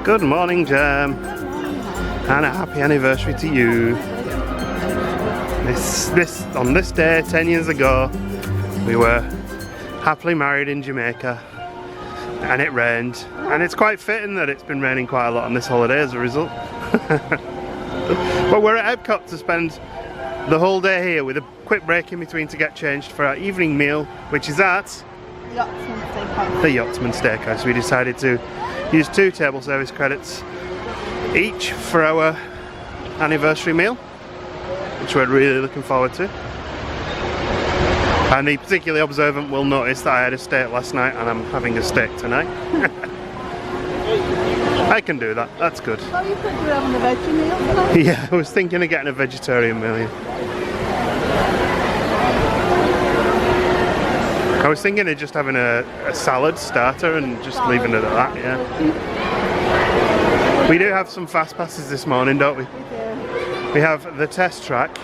Good morning, Jem. And a happy anniversary to you. On this day 10 years ago, we were happily married in Jamaica, and it rained, and it's quite fitting that it's been raining quite a lot on this holiday as a result. But we're at Epcot to spend the whole day here with a quick break in between to get changed for our evening meal, which is at the Yachstman Steakhouse. We decided to use 2 table service credits each for our anniversary meal, which we're really looking forward to. And the particularly observant will notice that I had a steak last night and I'm having a steak tonight. I can do that, that's good. Oh, you thought you were having a veggie meal tonight? Yeah, I was thinking of getting a vegetarian meal. Yeah. I was thinking of just having a salad starter and just leaving it at that, yeah. We do have some fast passes this morning, don't we? We do. We have the test track,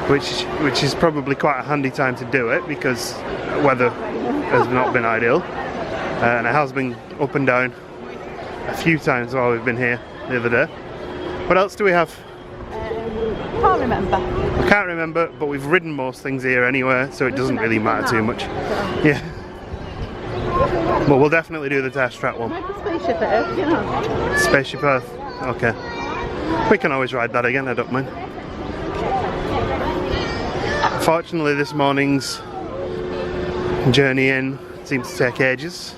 which is probably quite a handy time to do it because weather has not been ideal, and it has been up and down a few times while we've been here the other day. What else do we have? Can't remember. I can't remember, but we've ridden most things here anyway, so it doesn't really matter too much. Yeah. Well, we'll definitely do the test track one. Like the Spaceship Earth, you know. Spaceship Earth. Okay. We can always ride that again, I don't mind. Fortunately, this morning's journey in seemed to take ages.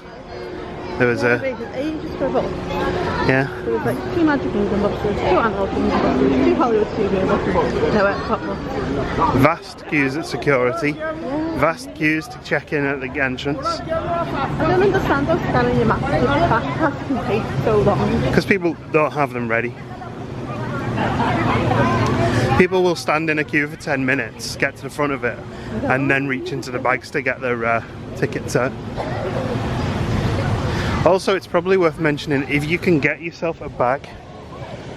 There was ages for a bus. Yeah. There was like 2 Magic Kingdom buses, 2 Animal Kingdom buses, 2 Hollywood Studio buses, no Epcot bus. Vast queues at security, vast queues to check in at the entrance. I don't understand how scanning your maps with fast pass can take so long. Because people don't have them ready. People will stand in a queue for 10 minutes, get to the front of it, and then reach into the bags to get their tickets out. Also, it's probably worth mentioning, if you can get yourself a bag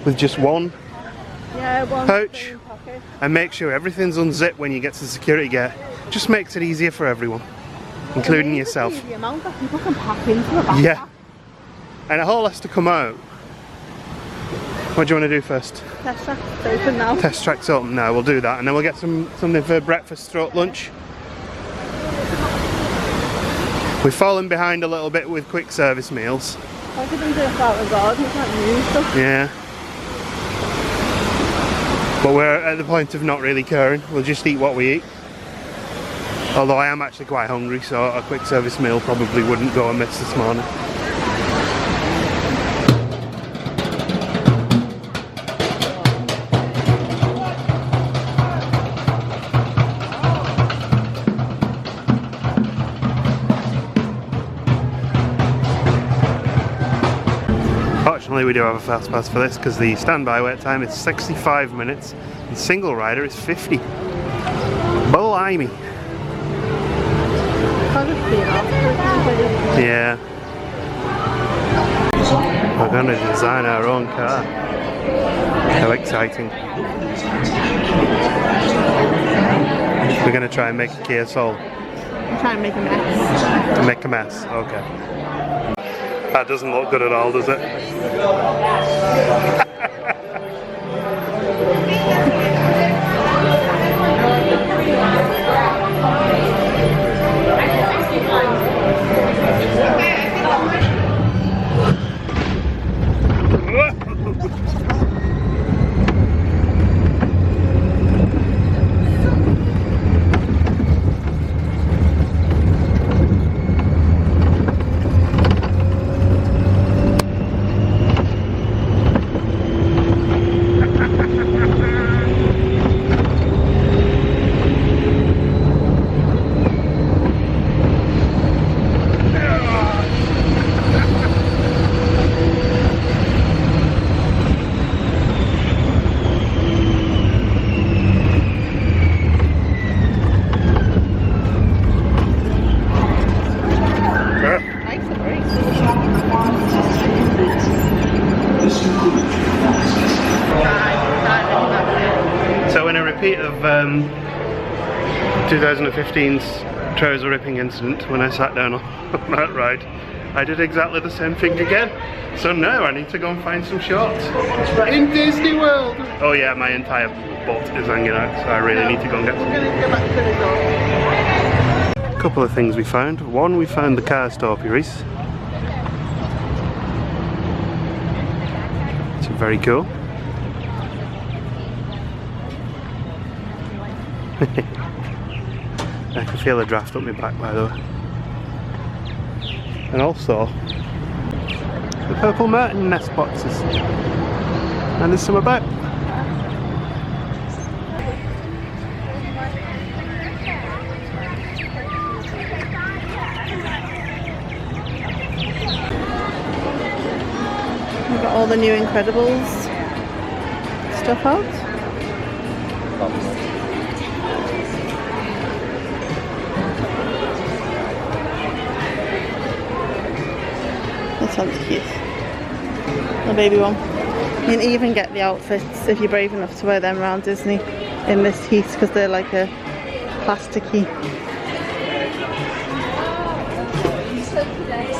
with just one pouch, and make sure everything's unzipped when you get to the security gate, just makes it easier for everyone, including yourself. The amount that people can pack into a bag. Yeah, and it all has to come out. What do you want to do first? Test track's open now. Test track's open now, we'll do that, and then we'll get something for breakfast or lunch. We've fallen behind a little bit with quick service meals. I could do this out of the garden, you can't use stuff. Yeah. But we're at the point of not really caring, we'll just eat what we eat. Although I am actually quite hungry, so a quick service meal probably wouldn't go amiss this morning. Fortunately, we do have a fast pass for this because the standby wait time is 65 minutes and single rider is 50. Blimey. Yeah. We're going to design our own car. How exciting. We're going to try and make a Kia Soul. I'm trying to make a mess. Make a mess, okay. That doesn't look good at all, does it? So in a repeat of 2015's trouser ripping incident when I sat down on that ride, I did exactly the same thing again. So now I need to go and find some shorts. In Disney World! Oh yeah, my entire butt is hanging out, so I really need to go and get some. We're going to go back to the door. A couple of things we found. One, we found the car topiaries. It's very cool. I can feel a draft up my back, by the way. And also the purple martin nest boxes. And there's some about. We've got all the new Incredibles stuff out. This one's cute. The baby one. You can even get the outfits if you're brave enough to wear them around Disney in this heat because they're like a plasticky.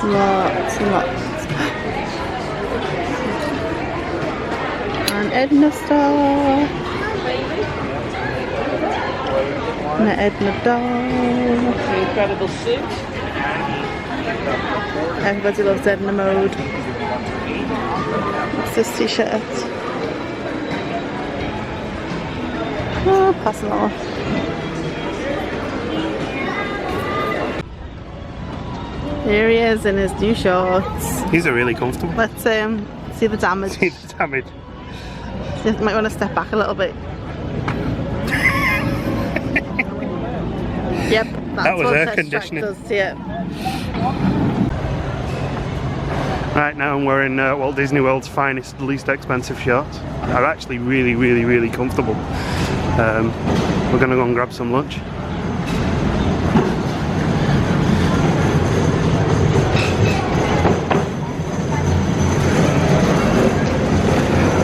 Lots and lots. An Edna star. And an Edna doll. Incredible suit. Everybody loves Edna mode. What's this t-shirt? Oh, passing off. Here he is in his new shorts. These are really comfortable. Let's see the damage. See the damage. You might want to step back a little bit. Yep, That was what air Test Track conditioning. does to you. Right now we're in Walt Disney World's finest, least expensive shorts. They're actually really comfortable. We're going to go and grab some lunch.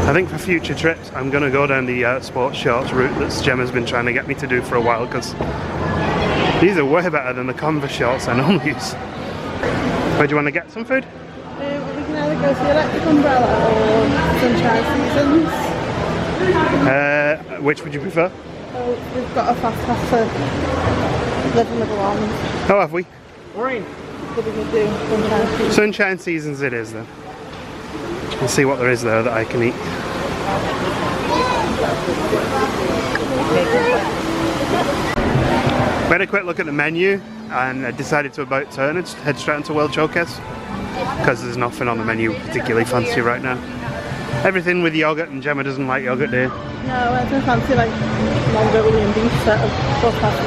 I think for future trips I'm going to go down the sports shorts route that Gemma's been trying to get me to do for a while, because these are way better than the Converse shorts I normally use. Where do you want to get some food? We can either go to the Electric Umbrella or Sunshine Seasons. Which would you prefer? So we've got a fast pass to Little Middle Arms. Oh, have we? Green. So we can do Sunshine Seasons. Sunshine Seasons it is then. We'll see what there is there that I can eat. We had a quick look at the menu and I decided to about turn and head straight into World Showcase because there's nothing on the menu particularly fancy right now. Everything with yogurt, and Gemma doesn't like yogurt, do you? No, I don't fancy like Mongolian beef set of bus passes.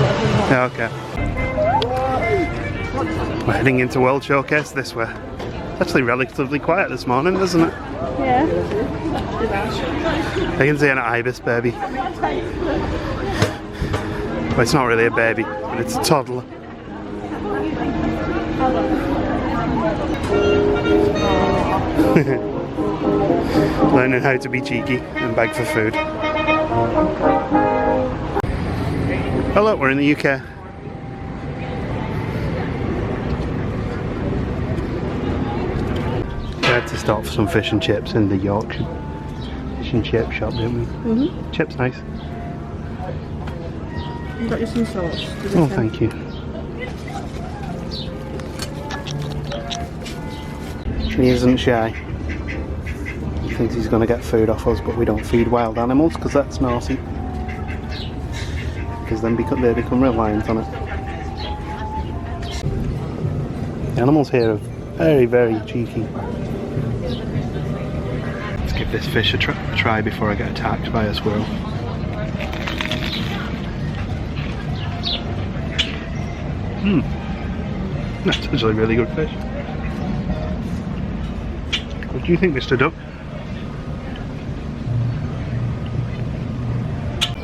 Yeah, okay. We're heading into World Showcase this way. It's actually relatively quiet this morning, isn't it? Yeah. I can see an ibis baby. Well, it's not really a baby, but it's a toddler. Learning how to be cheeky and beg for food. Oh look, we're in the UK. We had to stop for some fish and chips in the Yorkshire fish and chip shop, didn't we? Mm-hmm. Chips nice. I've got you some sauce. Oh, thank you. He isn't shy. He thinks he's going to get food off us, but we don't feed wild animals because that's naughty. Because then they become reliant on it. The animals here are very cheeky. Let's give this fish a try before I get attacked by a squirrel. That's actually really good fish. What do you think, Mr. Duck?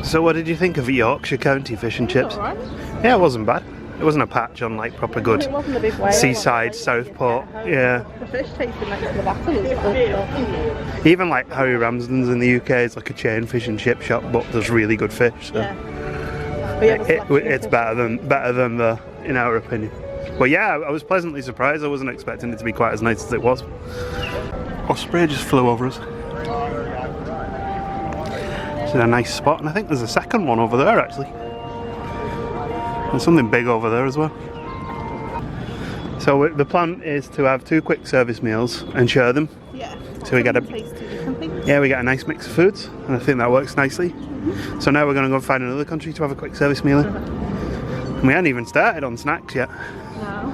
So what did you think of Yorkshire County fish and chips? Alright. Yeah, it wasn't bad. It wasn't a patch on like proper good It wasn't a big whale. seaside Southport. Yeah. The fish tasted next to the bottle was good. Even like Harry Ramsden's in the UK is like a chain fish and chip shop, but there's really good fish. So Yeah. But yeah, it's better than the, in our opinion. But yeah, I was pleasantly surprised. I wasn't expecting it to be quite as nice as it was. Osprey just flew over us. It's in a nice spot, and I think there's a second one over there actually. There's something big over there as well. So the plan is to have 2 quick service meals and share them. Yeah. So we get a taste 2 different things. Yeah, we get a nice mix of foods, and I think that works nicely. So now we're going to go find another country to have a quick service meal in. And we hadn't even started on snacks yet. No.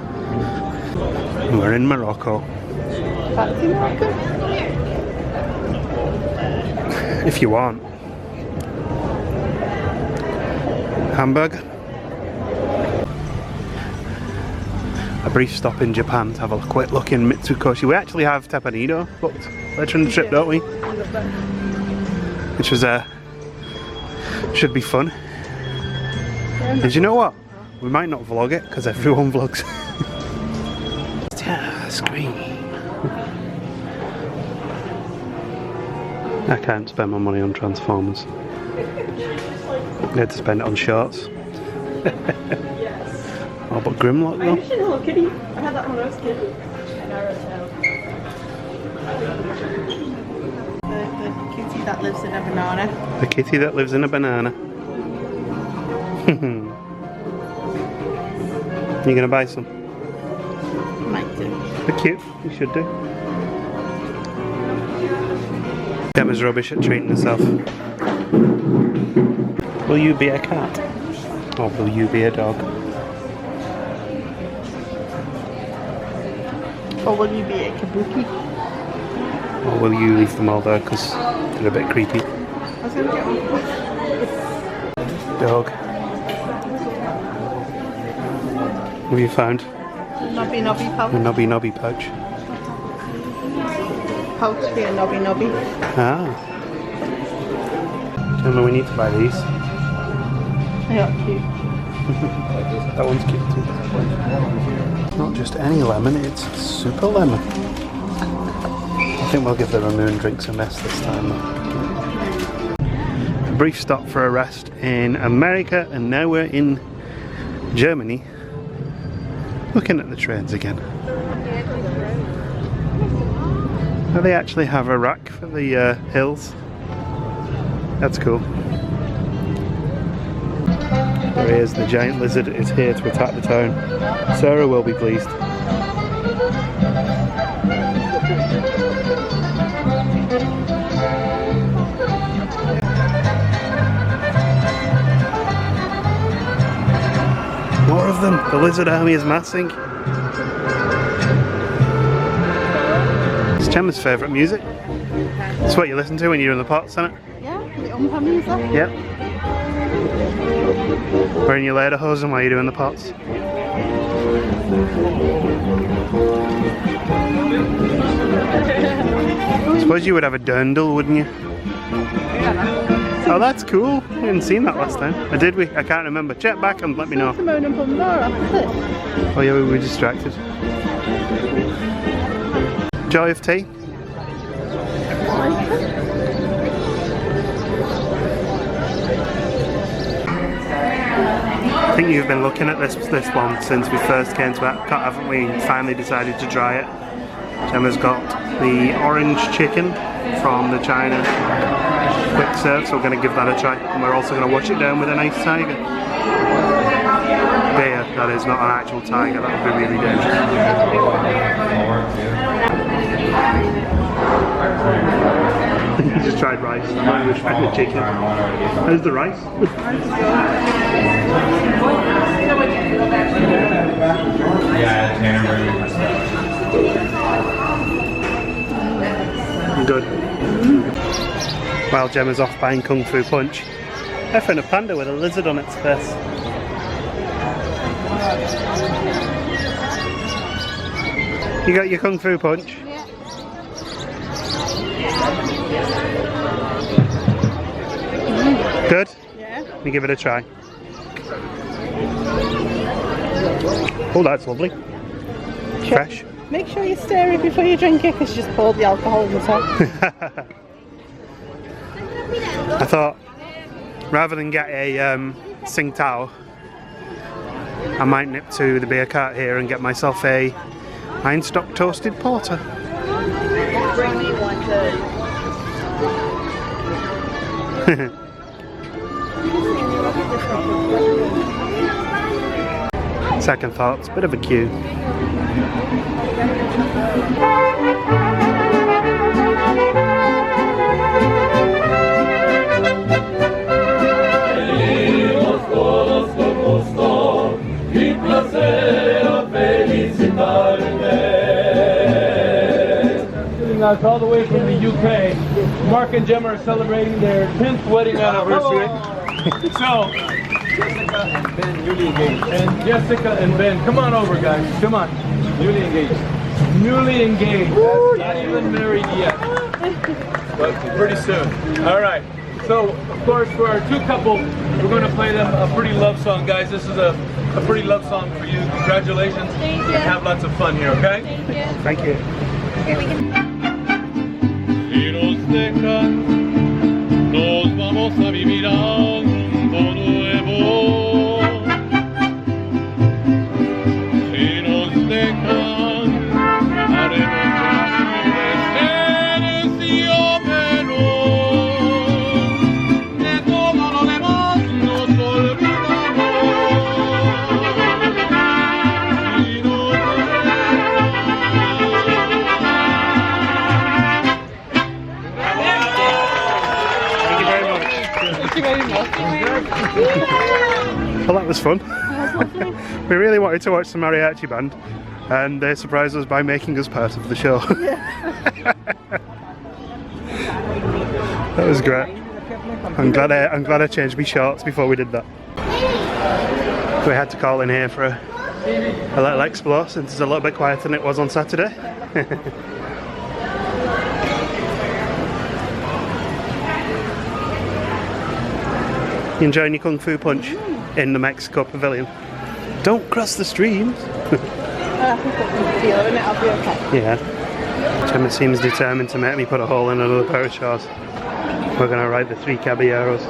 We're in Morocco. Fancy Morocco? If you want. Hamburger. A brief stop in Japan to have a quick look in Mitsukoshi. We actually have Teppanydo booked later in the trip, don't we? Which was should be fun. And you know what? We might not vlog it because everyone vlogs. Screen. I can't spend my money on Transformers. I had to spend it on shorts. Oh, but Grimlock though. I actually Hello Kitty. I had that when I was a kid. The kitty that lives in a banana. The kitty that lives in a banana. You gonna buy some? Might do. They're cute. You should do. Emma's rubbish at treating herself. Will you be a cat? Or will you be a dog? Or will you be a kabuki? Or will you leave them all there because they're a bit creepy? I was gonna get one. Dog. What have you found? Nobby nobby pouch. A nobby nobby pouch. Pouch for your nobby nobby. Ah. Gemma, we need to buy these. They are cute. That one's cute too. It's not just any lemon, it's super lemon. I think we'll give the Ramune drinks a miss this time though. A brief stop for a rest in America, and now we're in Germany looking at the trains again. Now they actually have a rack for the hills. That's cool. There he is, the giant lizard is here to attack the town. Sarah will be pleased. More of them! The lizard army is massing. It's Gemma's favourite music. It's what you listen to when you're in the pots, isn't it? Yeah, the umpa music. Yep. Wearing your lederhosen while you're doing the pots. I suppose you would have a dirndl, wouldn't you? Oh, that's cool. We hadn't seen that last time. Or did we? I can't remember. Check back and let me know. Simone and Pandora. Oh yeah, we were distracted. Joy of tea? I think you've been looking at this one since we first came to Epcot, haven't we? And finally decided to try it. Gemma's got the orange chicken from the China quick serve, so we're going to give that a try. And we're also going to wash it down with a nice tiger. Beer, that is, not an actual tiger, that would be really dangerous. You just tried rice, I was trying the chicken. How's the rice? Good. While Gemma's off buying Kung Fu Punch, I found a panda with a lizard on its face. You got your Kung Fu Punch? Yeah. Good? Yeah. Let me give it a try. Oh, that's lovely. Fresh. Make sure you stir it before you drink it, because you just poured the alcohol in the top. I thought, rather than get a Tsingtao, I might nip to the beer cart here and get myself a Einstock toasted porter. Second thoughts, bit of a queue. Us all the way from the UK. Mark and Gemma are celebrating their 10th wedding anniversary. So, Jessica and Ben, newly engaged. And Jessica and Ben, come on over, guys. Come on. Newly engaged. Newly engaged. Not even married yet. But pretty soon. All right. So, of course, for our two couple, we're going to play them a pretty love song, guys. This is a pretty love song for you. Congratulations. Thank you. And have lots of fun here, okay? Thank you. Thank you. Here we can. Si nos dejan, nos vamos a vivir a un mundo nuevo. Si nos dejan, haremos mujeres y menos. De todo lo demás nos olvidamos. Si nos Well, that was fun. We really wanted to watch the mariachi band, and they surprised us by making us part of the show. That was great. I'm glad I changed my shorts before we did that. We had to call in here for a little explore since it's a little bit quieter than it was on Saturday. You enjoying your Kung Fu Punch in the Mexico Pavilion? Don't cross the streams. Yeah. Gemma seems determined to make me put a hole in another pair of shorts. We're going to ride the 3 Caballeros.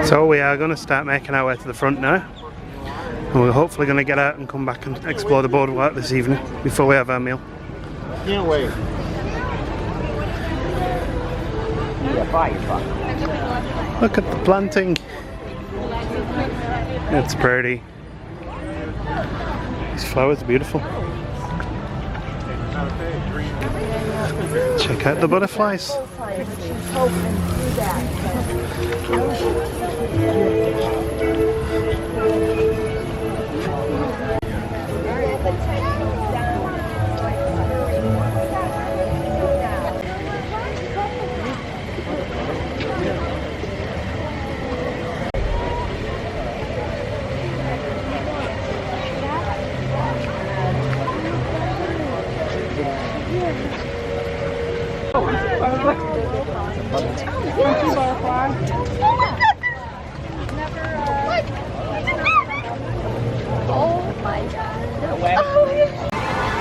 So we are going to start making our way to the front now, and we're hopefully going to get out and come back and explore the boardwalk this evening before we have our meal. Can't wait. Look at the planting. It's pretty. These flowers are beautiful. Check out the butterflies.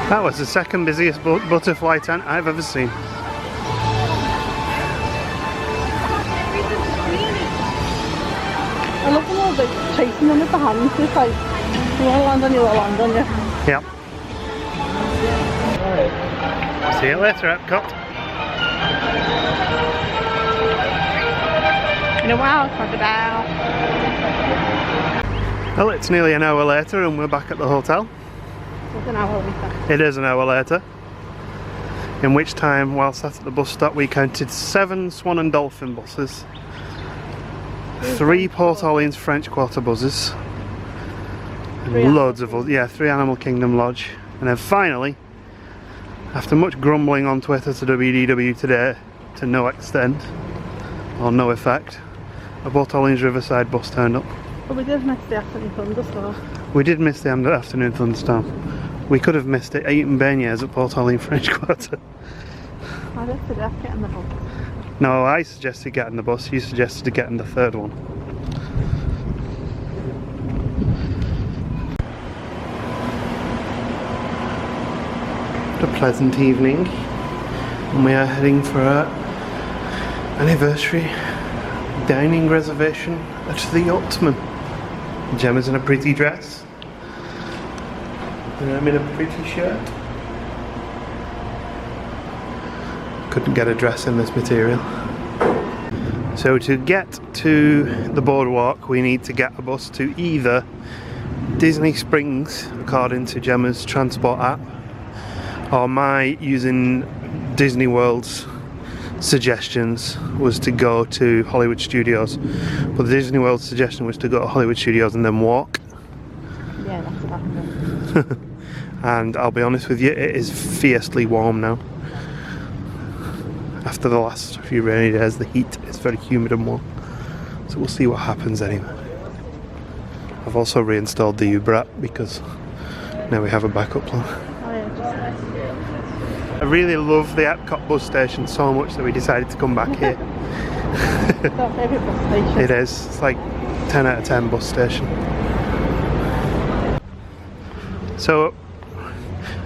That was the second busiest butterfly tent I've ever seen. I love the little bit chasing them with the hands. It's like, you want to land on you, I'll land on you. Yep. See you later, Epcot. In a while, crocodile. Well, it's nearly an hour later and we're back at the hotel. It's an hour later. It is an hour later. In which time, while sat at the bus stop, we counted 7 Swan and Dolphin buses, 3 Port Orleans French Quarter buses, and loads of others. Yeah, 3 Animal Kingdom Lodge. And then finally, after much grumbling on Twitter to WDW today, to no extent, or no effect, a Port Orleans Riverside bus turned up. But we did miss the afternoon thunderstorm. We did miss the afternoon thunderstorm. We could have missed it eating beignets at Port Orleans French Quarter. I did suggest getting the bus. No, I suggested getting the bus, you suggested getting the third one. What a pleasant evening. And we are heading for our anniversary dining reservation at the Yachstman. Gemma's in a pretty dress. And I'm in a pretty shirt. Couldn't get a dress in this material. So to get to the boardwalk we need to get a bus to either Disney Springs, according to Gemma's transport app, or my using Disney World's suggestions was to go to Hollywood Studios. But the Disney World suggestion was to go to Hollywood Studios and then walk. Yeah, that's what happened. And I'll be honest with you, it is fiercely warm now. After the last few rainy days, the heat is very humid and warm. So we'll see what happens anyway. I've also reinstalled the Uber app because now we have a backup plan. I really love the Epcot bus station so much that we decided to come back here. It's our favourite bus station. It is. It's like 10 out of 10 bus station. So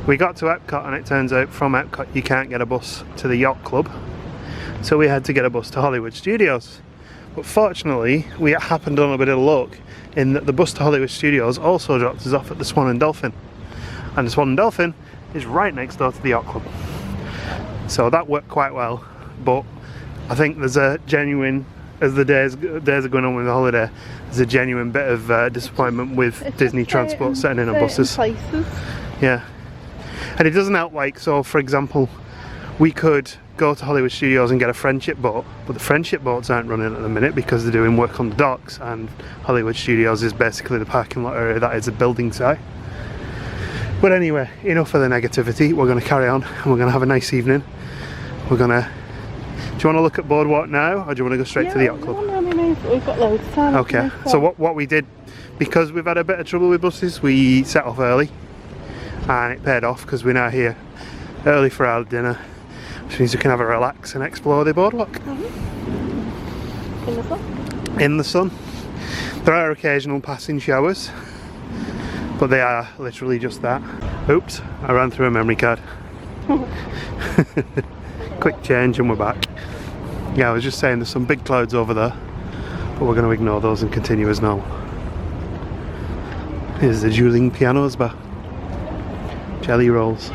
we got to Epcot and it turns out from Epcot you can't get a bus to the yacht club. So we had to get a bus to Hollywood Studios. But fortunately we happened on a bit of luck in that the bus to Hollywood Studios also dropped us off at the Swan and Dolphin. And the Swan and Dolphin is right next door to the yacht club. So that worked quite well. But I think there's a genuine, as the days are going on with the holiday, there's a genuine bit of disappointment with Disney transport setting in on buses. Places. Yeah. And it doesn't help, like, so for example, we could go to Hollywood Studios and get a friendship boat, but the friendship boats aren't running at the minute because they're doing work on the docks, and Hollywood Studios is basically the parking lot area that is a building site. But anyway, enough of the negativity. We're going to carry on and we're going to have a nice evening. We're going to... Do you want to look at Boardwalk now, or do you want to go straight to the yacht club? We've got loads of time. Okay, so what we did, because we've had a bit of trouble with buses, we set off early. And it paid off because we're now here early for our dinner, which means we can have a relax and explore the boardwalk. In the sun? In the sun. There are occasional passing showers, but they are literally just that. Oops, I ran through a memory card. Quick change and we're back. Yeah, I was just saying there's some big clouds over there, but we're going to ignore those and continue as normal. Here's the dueling pianos bar. Jelly rolls.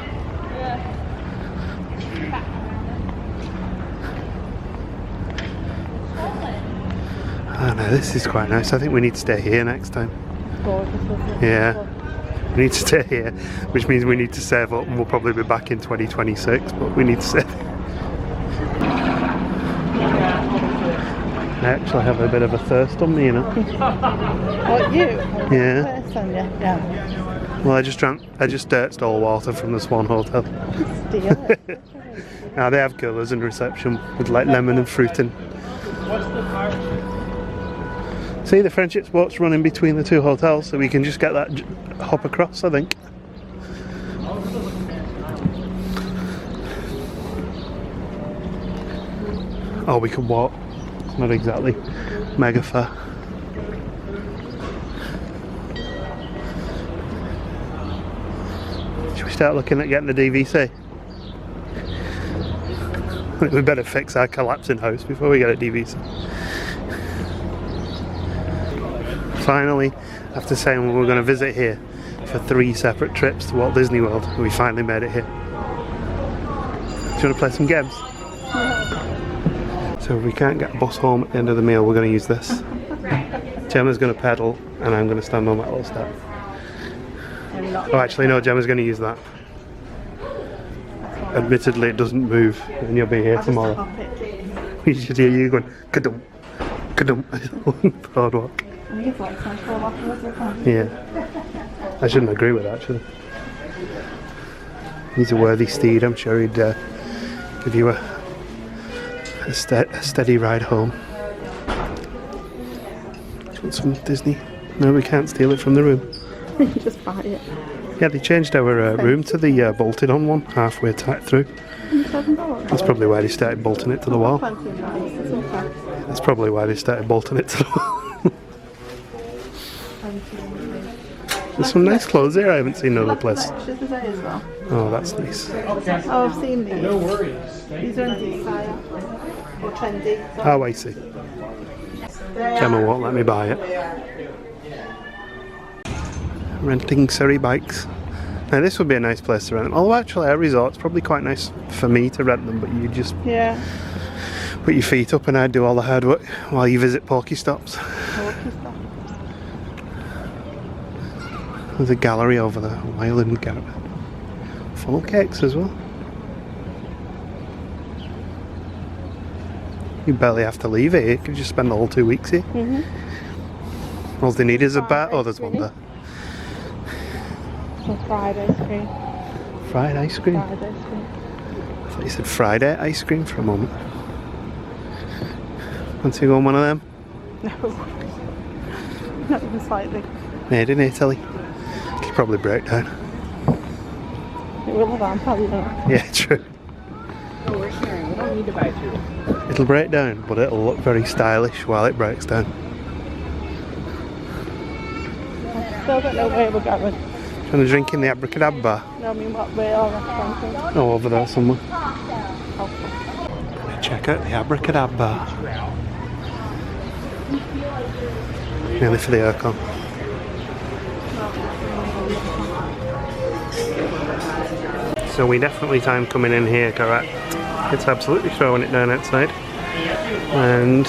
Oh no, this is quite nice. I think we need to stay here next time. Gorgeous, isn't it? Yeah, we need to stay here, which means we need to save up, and we'll probably be back in 2026, but we need to save. I actually have a bit of a thirst on me, you know. What, you? Yeah. First on you? Yeah. Well, I just dirted all water from the Swan Hotel. Steal it. Now they have coolers in reception with like lemon and fruit in. See, the friendship boat's running between the two hotels, so we can just get that hop across, I think. Oh, we can walk. It's not exactly mega far. Should we start looking at getting the DVC? I think we better fix our collapsing house before we get a DVC. Finally, after saying we were going to visit here for 3 separate trips to Walt Disney World, we finally made it here. Do you want to play some games? So if we can't get a bus home at the end of the meal, we're going to use this. Gemma's going to pedal and I'm going to stand on that little step. Oh, actually no, Gemma's going to use that. Admittedly, it doesn't move, and you'll be here tomorrow. We should hear you going, ka-dum, ka-dum, boardwalk. Yeah. I shouldn't agree with that, should I? He's a worthy steed, I'm sure he'd give you a steady ride home. Do you want some Disney? No, we can't steal it from the room. Just buy it. Yeah, they changed our room to the bolted on one halfway through. That's probably why they started bolting it to the wall. That's probably why they started bolting it to the wall. There's some nice clothes here I haven't seen in other places. Lectures today as well. Oh, that's nice. Oh, I've seen these. No worries. These are in desire or trendy. Oh, I see. Gemma won't let me buy it. Renting Surrey bikes. Now this would be a nice place to rent them. Although actually our resort's probably quite nice for me to rent them, but you just put your feet up and I do all the hard work while you visit Pokestops. There's a gallery over there, a Island Gallery. Funnel cakes as well. You barely have to leave it here, you can just spend the whole 2 weeks here. All they need is a bar. Oh, there's one there. Fried ice cream. Fried ice cream? Fried ice cream. I thought you said Friday ice cream for a moment. Want to go on one of them? No. Not even slightly. Made in Italy. Could probably break down. It will have on, probably not. Yeah, true. No, we're sharing. We don't need to buy two. It'll break down, but it'll look very stylish while it breaks down. Still don't know where we're going. Trying to drink in the Abracadabra bar? No, I mean what way our restaurant is. Oh, over there somewhere. Oh. Check out the Abracadabra bar. Nearly for the aircon. So we definitely time coming in here, correct? It's absolutely throwing it down outside. And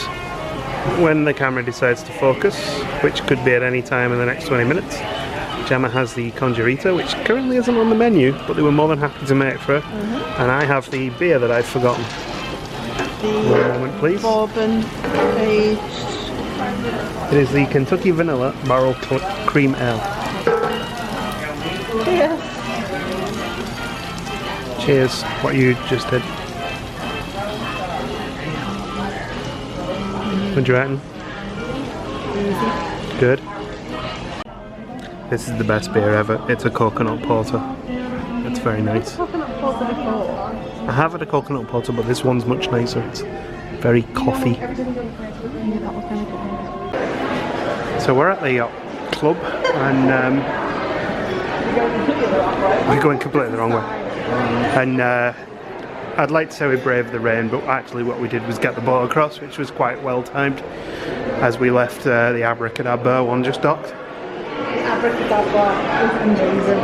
when the camera decides to focus, which could be at any time in the next 20 minutes, Gemma has the Conjurito, which currently isn't on the menu, but they were more than happy to make for her. And I have the beer that I'd forgotten. One moment, please. Bourbon aged. It is the Kentucky Vanilla Barrel Cream Ale. Yes. Cheers, what you just did. What do you reckon? Good. This is the best beer ever. It's a coconut porter. It's very nice. Coconut porter before. I have had a coconut porter, but this one's much nicer. It's very coffee. So we're at the yacht club, and we're going completely the wrong way. And I'd like to say we braved the rain, but actually what we did was get the boat across, which was quite well timed, as we left the Abracadabra one just docked. The Abracadabra was amazing.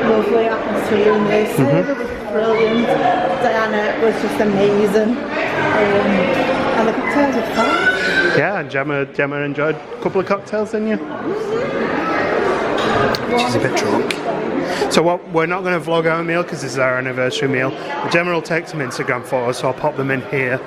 Lovely atmosphere in there. Sarah was brilliant. Diana was just amazing. And the cocktails were fun. Yeah, and Gemma enjoyed a couple of cocktails, didn't you? She's a bit drunk. So we're not going to vlog our meal because this is our anniversary meal. Gemma will take some Instagram photos, so I'll pop them in here.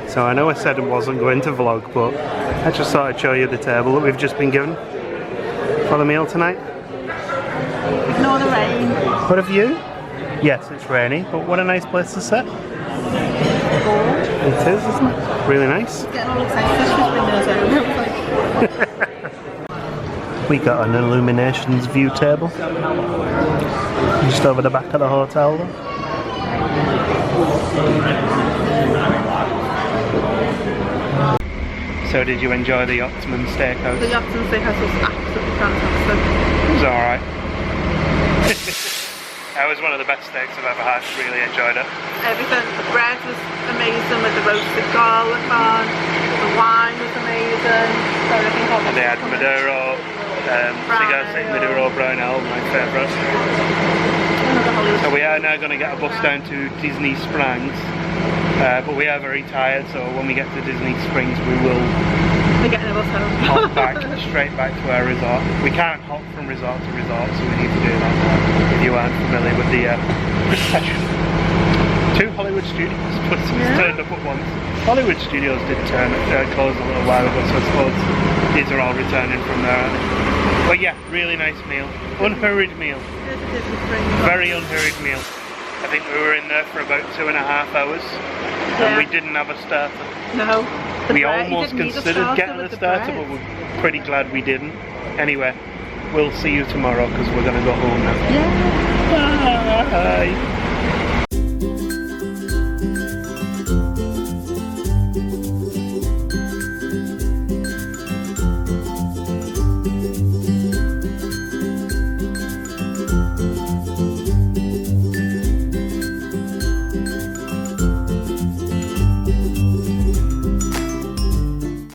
So I know I said I wasn't going to vlog, but I just thought I'd show you the table that we've just been given for the meal tonight. Ignore the rain. What have you? Yes, it's rainy, but what a nice place to sit. It is, isn't it? Really nice. Getting all excited, windows open. We got an illuminations view table just over the back of the hotel there. So did you enjoy the Yachstman Steakhouse? The Yachstman Steakhouse was absolutely fantastic. It was alright. That was one of the best steaks I've ever had. Really enjoyed it. Everything. The bread was amazing with the roasted garlic on. The wine was amazing. So I think And they had Maduro, Maduro brown ale, my favourite. So we are now going to get a bus down to Disney Springs. But we are very tired, so when we get to Disney Springs we will hop back, straight back to our resort. We can't hop from resort to resort, so we need to do that if you aren't familiar with the procession. 2 Hollywood studios, but it's turned up at once. Hollywood studios did close a little while ago, so I suppose these are all returning from there, aren't they? But yeah, really nice meal. Unhurried meal. Very unhurried meal. I think we were in there for about 2.5 hours, and we didn't have a starter. No. We almost considered getting a starter, but we're pretty glad we didn't. Anyway, we'll see you tomorrow because we're going to go home now. Yeah. Bye.